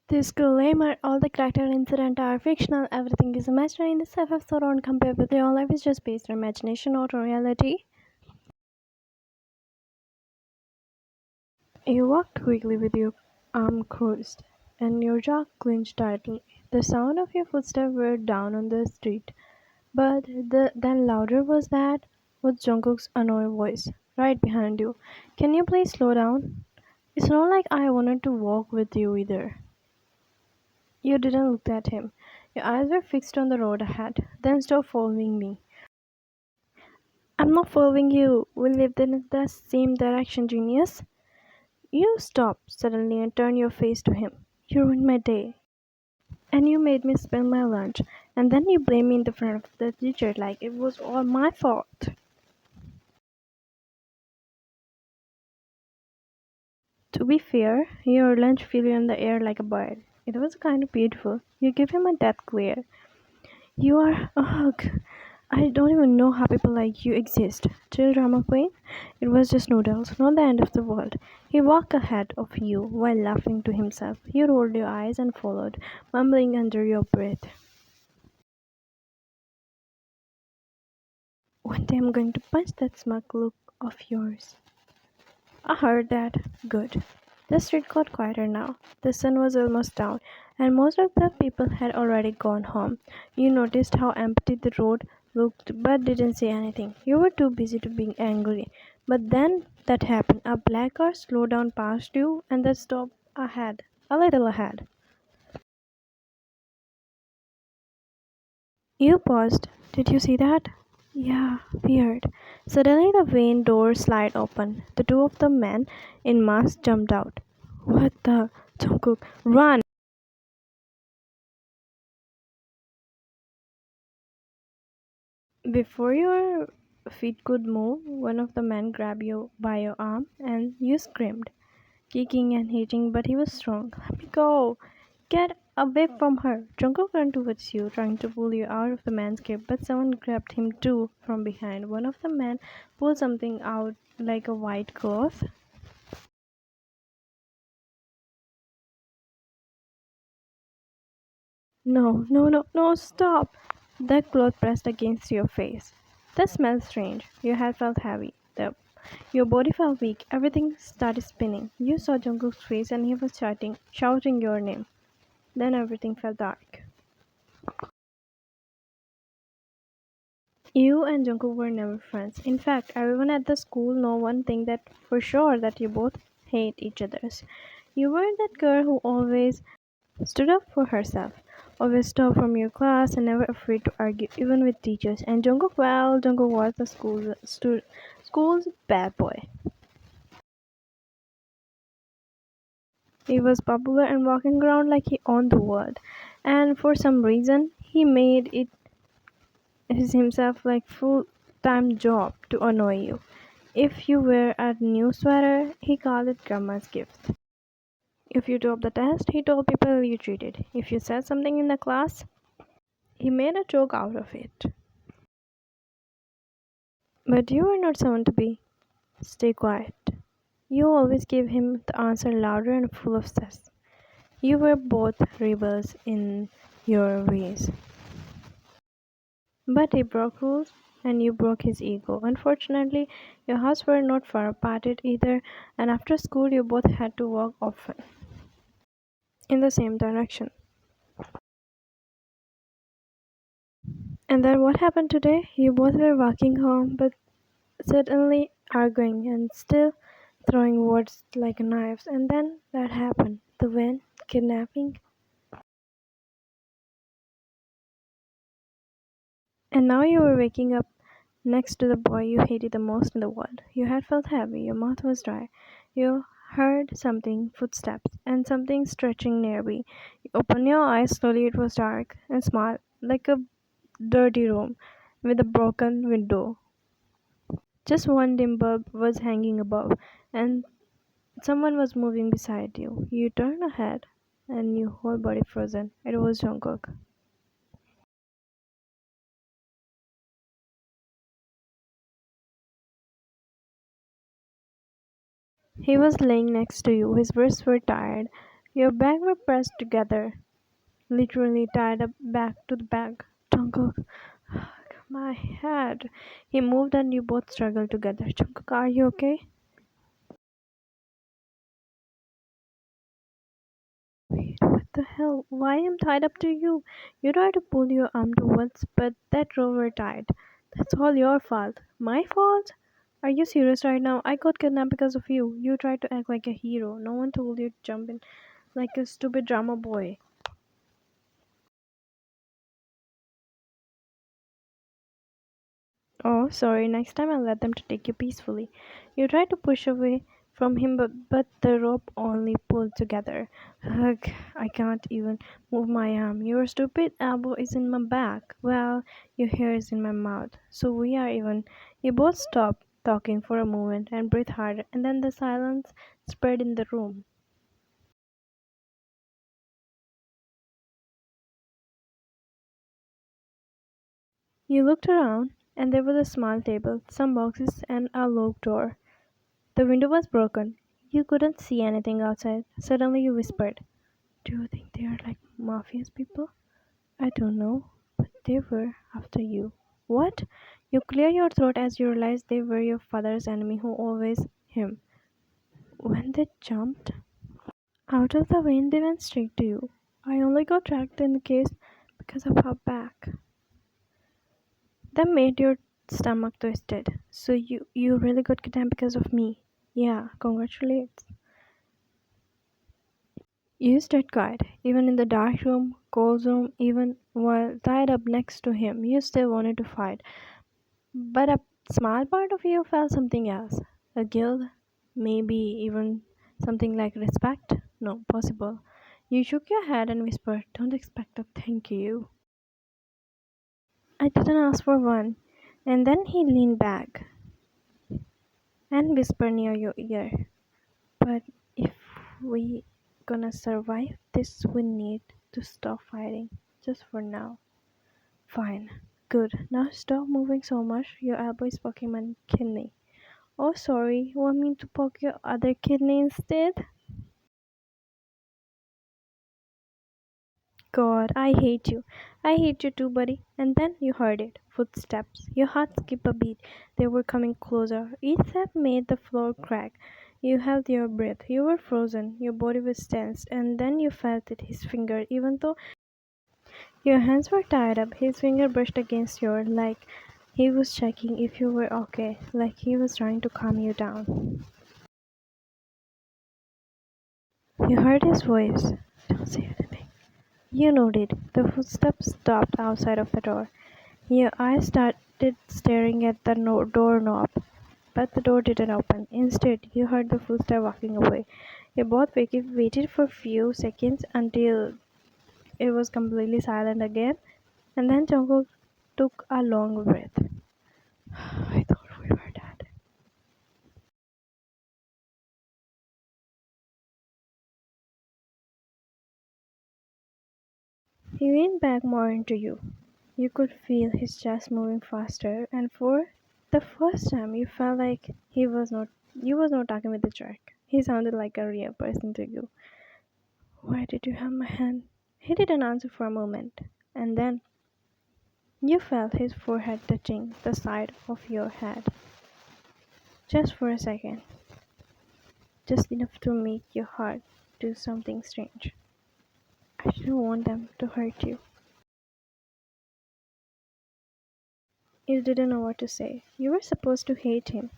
Disclaimer: all the character incidents are fictional, everything is imaginary in this FF, so don't compare with real life, it's just based on imagination, not on reality. You walked quickly with your arm crossed and your jaw clenched tightly. The sound of your footsteps were down on the street, but then louder was Jungkook's annoyed voice, right behind you. Can you please slow down? It's not like I wanted to walk with you either. You didn't look at him. Your eyes were fixed on the road ahead. Then stop following me. I'm not following you. We lived in the same direction, genius. You stopped suddenly and turned your face to him. You ruined my day. And you made me spill my lunch. And then you blame me in the front of the teacher like it was all my fault. To be fair, your lunch flew in the air like a bird. It was kind of beautiful. You gave him a death glare. You are ugh. I don't even know how people like you exist. Chill drama queen. It was just noodles, not the end of the world. He walked ahead of you while laughing to himself. You rolled your eyes and followed, mumbling under your breath. One day I'm going to punch that smug look of yours. I heard that. Good. The street got quieter now. The sun was almost down, and most of the people had already gone home. You noticed how empty the road looked but didn't say anything. You were too busy to be angry. But then that happened. A black car slowed down past you and then stopped ahead, a little ahead. You paused. Did you see that? Yeah, weird. Suddenly the van door slid open. The two of the men in masks jumped out. What the? Jungkook, run! Before your feet could move, one of the men grabbed you by your arm and you screamed, kicking and hitting, but he was strong. Let me go! Get away from her! Jungkook ran towards you, trying to pull you out of the man's grip, but someone grabbed him too from behind. One of the men pulled something out like a white cloth. No, no, no, no, stop! The cloth pressed against your face. The smell strange. Your head felt heavy. Your body felt weak. Everything started spinning. You saw Jungkook's face and he was shouting your name. Then everything felt dark. You and Jungkook were never friends. In fact, everyone at the school know one thing that for sure that you both hate each other's. You were that girl who always stood up for herself, always top from your class and never afraid to argue even with teachers. And Jungkook, well, Jungkook was the school's bad boy. He was popular and walking around like he owned the world. And for some reason, he made it himself like full-time job to annoy you. If you wear a new sweater, he called it grandma's gift. If you topped the test, he told people you cheated. If you said something in the class, he made a joke out of it. But you were not someone to be. Stay quiet. You always gave him the answer louder and full of sass. You were both rebels in your ways. But he broke rules and you broke his ego. Unfortunately, your houses were not far apart either, and after school, you both had to walk often in the same direction. And then what happened today? You both were walking home, but suddenly arguing and still throwing words like knives. And then that happened. The van, kidnapping. And now you were waking up next to the boy you hated the most in the world. Your head felt heavy, your mouth was dry. You heard something, footsteps, and something stretching nearby. You opened your eyes slowly, it was dark and small, like a dirty room with a broken window. Just one dim bulb was hanging above, and someone was moving beside you. You turned ahead, and your whole body frozen. It was Jungkook. He was laying next to you. His wrists were tired, Your bags were pressed together, literally tied up back to the bag. Jungkook, my head. He moved and you both struggled together. Jungkook, are you okay? Wait, what the hell? Why am I tied up to you? You tried to pull your arm towards, but that rope were tied. That's all your fault. My fault? Are you serious right now? I got kidnapped because of you. You tried to act like a hero. No one told you to jump in like a stupid drama boy. Oh, sorry. Next time I'll let them to take you peacefully. You tried to push away from him, but the rope only pulled together. Ugh, I can't even move my arm. Your stupid elbow is in my back. Well, your hair is in my mouth. So we are even. You both stopped talking for a moment and breathed harder, and then the silence spread in the room. You looked around, and there was a small table, some boxes, and a locked door. The window was broken. You couldn't see anything outside. Suddenly you whispered, "Do you think they are like mafia's people?" "I don't know, but they were after you." "What?" You clear your throat as you realize they were your father's enemy who always him. When they jumped out of the wind, they went straight to you. I only got tracked in the case because of her back. That made your stomach twisted. So you really got kidnapped because of me. Yeah, congratulations. You stayed quiet, even in the dark room, cold room, even while tied up next to him. You still wanted to fight, but a small part of you felt something else. A guilt, maybe even something like respect. No, possible. You shook your head and whispered, "Don't expect a thank you." I didn't ask for one. And then he leaned back and whispered near your ear. But if we gonna survive this, we need to stop fighting. Just for now. Fine. Good. Now stop moving so much. Your elbow is poking my kidney. Oh, sorry. Want me to poke your other kidney instead? God, I hate you. I hate you too, buddy. And then you heard it. Footsteps. Your heart skipped a beat. They were coming closer. Each step made the floor crack. You held your breath. You were frozen. Your body was tense. And then you felt it, his finger. Even though your hands were tied up, his finger brushed against yours like he was checking if you were okay, like he was trying to calm you down. You heard his voice. Don't say anything. You nodded. The footsteps stopped outside of the door. Your eyes started staring at the doorknob, but the door didn't open. Instead, you heard the footsteps walking away. You both waited for a few seconds until it was completely silent again, and then Jungkook took a long breath. I thought we were dead. He leaned back more into you. You could feel his chest moving faster, and for the first time you felt like he was not talking with a jerk. He sounded like a real person to you. "Why did you have my hand?" He didn't answer for a moment, and then you felt his forehead touching the side of your head. Just for a second, just enough to make your heart do something strange. I didn't want them to hurt you. You didn't know what to say. You were supposed to hate him.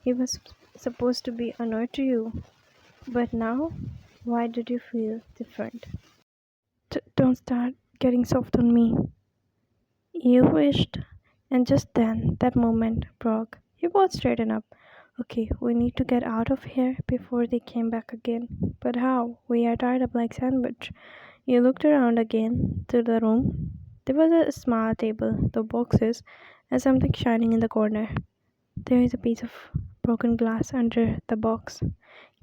He was supposed to be annoyed to you. But now, why did you feel different? Don't start getting soft on me. You wished. And just then, that moment broke. You both straightened up. Okay, we need to get out of here before they came back again. But how? We are tied up like sandwich. You looked around again to the room. There was a small table, the boxes, and something shining in the corner. There is a piece of broken glass under the box.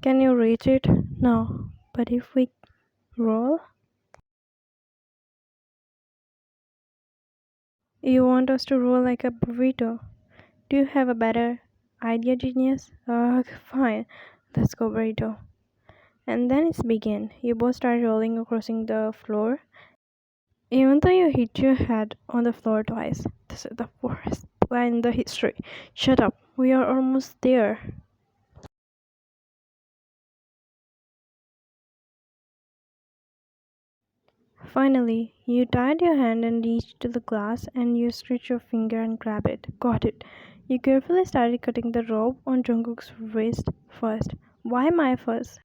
Can you reach it? No. But if we roll? You want us to roll like a burrito? Do you have a better idea, genius? Fine. Let's go burrito. And then it began. You both started rolling across the floor, even though you hit your head on the floor twice. This is the worst plan in the history. Shut up. We are almost there. Finally, you tied your hand and reached to the glass and you stretched your finger and grabbed it. Got it. You carefully started cutting the rope on Jungkook's wrist first. Why my first?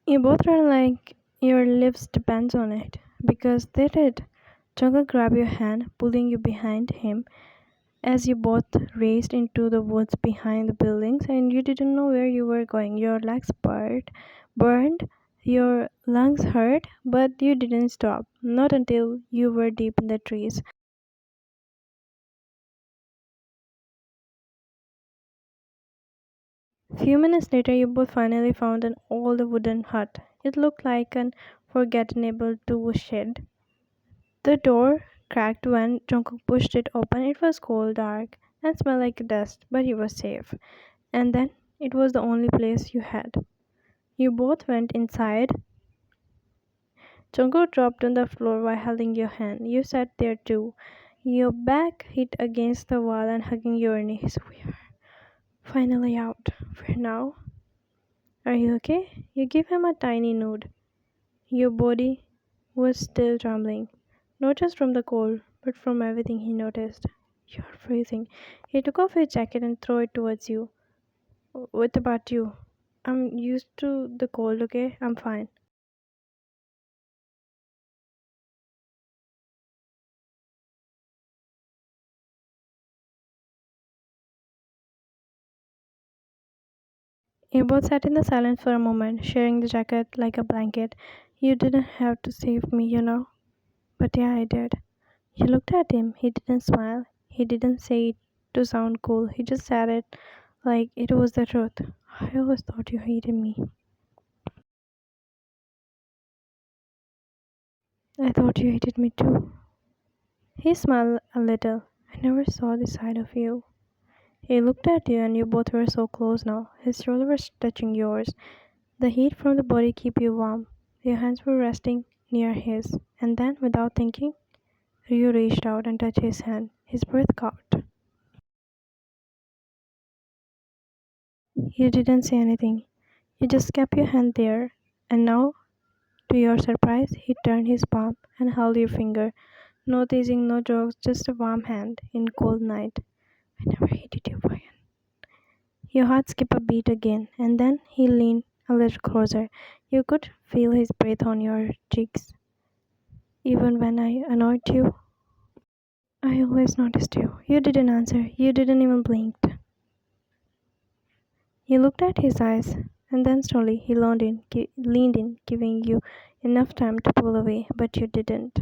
You both ran like your lives depends on it. Because they did. Jungkook grabbed your hand, pulling you behind him as you both raced into the woods behind the buildings and you didn't know where you were going. Your legs burned, your lungs hurt, but you didn't stop. Not until you were deep in the trees. Few minutes later, you both finally found an old wooden hut. It looked like an forgettable tool shed. The door cracked when Jungkook pushed it open. It was cold, dark, and smelled like dust, but he was safe. And then it was the only place you had. You both went inside. Jungkook dropped on the floor while holding your hand. You sat there too, your back hit against the wall and hugging your knees. We are finally out. For now. Are you okay? You gave him a tiny nod. Your body was still trembling, not just from the cold, but from everything he noticed. You're freezing. He took off his jacket and threw it towards you. What about you? I'm used to the cold, okay? I'm fine. You both sat in the silence for a moment, sharing the jacket like a blanket. You didn't have to save me, you know. But yeah, I did. You looked at him. He didn't smile. He didn't say it to sound cool. He just said it like it was the truth. I always thought you hated me. I thought you hated me too. He smiled a little. I never saw this side of you. He looked at you and you both were so close now. His shoulder was touching yours. The heat from the body kept you warm. Your hands were resting near his. And then, without thinking, you reached out and touched his hand. His breath caught. You didn't say anything. You just kept your hand there. And now, to your surprise, he turned his palm and held your finger. No teasing, no jokes, just a warm hand in cold night. I never hated you, Brian. Your heart skipped a beat again, and then he leaned a little closer. You could feel his breath on your cheeks. Even when I annoyed you, I always noticed you. You didn't answer. You didn't even blink. You looked at his eyes, and then slowly he leaned in, giving you enough time to pull away, but you didn't.